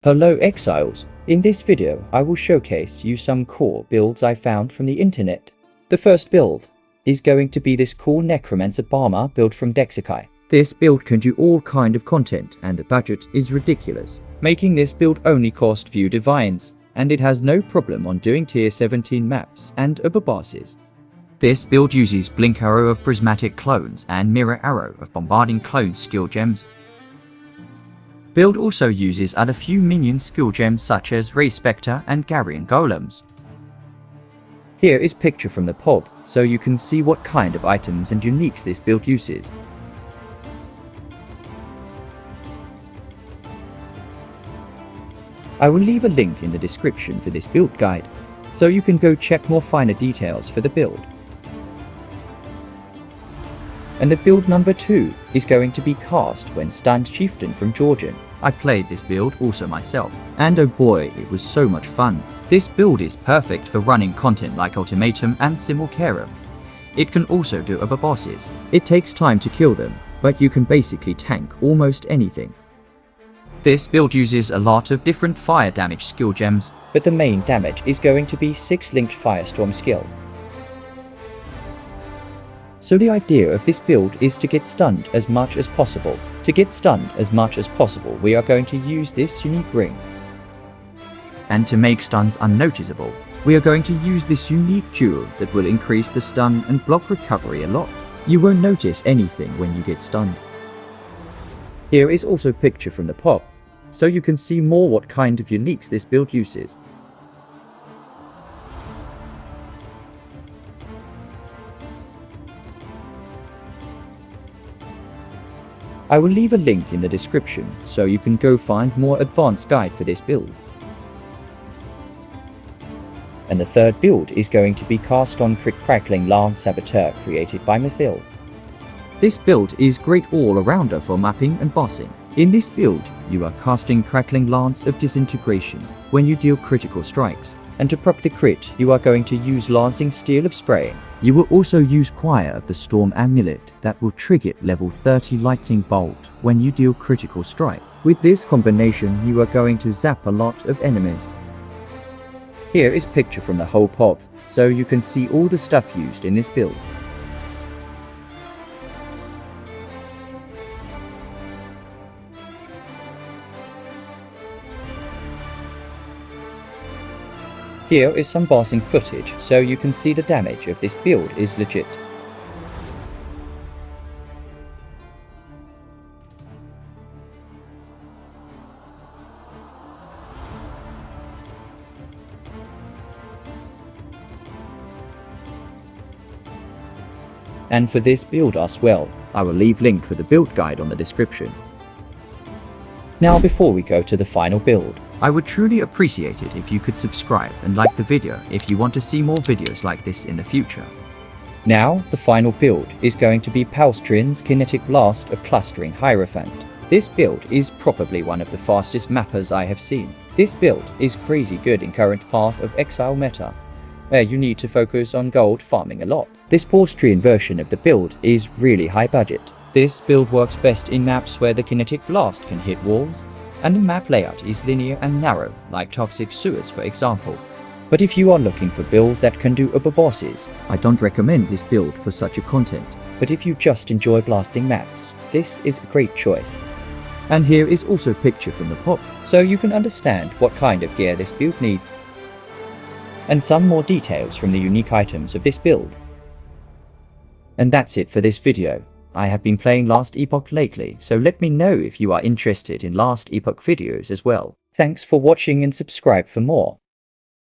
Hello Exiles! In this video I will showcase you some cool builds I found from the internet. The first build is going to be this cool Necromancer Bama build from Dexykai. This build can do all kind of content and the budget is ridiculous, making this build only cost few divines, and it has no problem on doing tier 17 maps and upper bosses. This build uses Blink Arrow of Prismatic Clones and Mirror Arrow of Bombarding Clones skill gems. Build also uses other few minion skill gems such as Ray Spectre and Garrian Golems. Here is picture from the pub, so you can see what kind of items and uniques this build uses. I will leave a link in the description for this build guide, so you can go check more finer details for the build. And the build number 2 is going to be cast when stunned Chieftain from Jorjen. I played this build also myself, and oh boy, it was so much fun. This build is perfect for running content like Ultimatum and Simulcarum. It can also do upper bosses. It takes time to kill them, but you can basically tank almost anything. This build uses a lot of different fire damage skill gems, but the main damage is going to be 6 linked Firestorm skill. So the idea of this build is to get stunned as much as possible. To get stunned as much as possible, we are going to use this unique ring. And to make stuns unnoticeable, we are going to use this unique jewel that will increase the stun and block recovery a lot. You won't notice anything when you get stunned. Here is also a picture from the pop, so you can see more what kind of uniques this build uses. I will leave a link in the description so you can go find more advanced guide for this build. And the third build is going to be cast on Crackling Lance Saboteur created by Mathil. This build is great all-arounder for mapping and bossing. In this build, you are casting Crackling Lance of Disintegration when you deal critical strikes, and to proc the crit you are going to use Lancing Steel of Spraying. You will also use Choir of the Storm Amulet that will trigger level 30 Lightning Bolt when you deal critical strike. With this combination you are going to zap a lot of enemies. Here is picture from the whole pop, so you can see all the stuff used in this build. Here is some bossing footage, so you can see the damage of this build is legit. And for this build as well, I will leave link for the build guide on the description. Now before we go to the final build, I would truly appreciate it if you could subscribe and like the video if you want to see more videos like this in the future. Now, the final build is going to be Palstreon's Kinetic Blast of Clustering Hierophant. This build is probably one of the fastest mappers I have seen. This build is crazy good in current path of Exile meta, where you need to focus on gold farming a lot. This Palstreon version of the build is really high budget. This build works best in maps where the Kinetic Blast can hit walls, and the map layout is linear and narrow, like Toxic Sewers for example. But if you are looking for build that can do upper bosses, I don't recommend this build for such a content. But if you just enjoy blasting maps, this is a great choice. And here is also a picture from the pop, so you can understand what kind of gear this build needs. And some more details from the unique items of this build. And that's it for this video. I have been playing Last Epoch lately, so let me know if you are interested in Last Epoch videos as well. Thanks for watching and subscribe for more.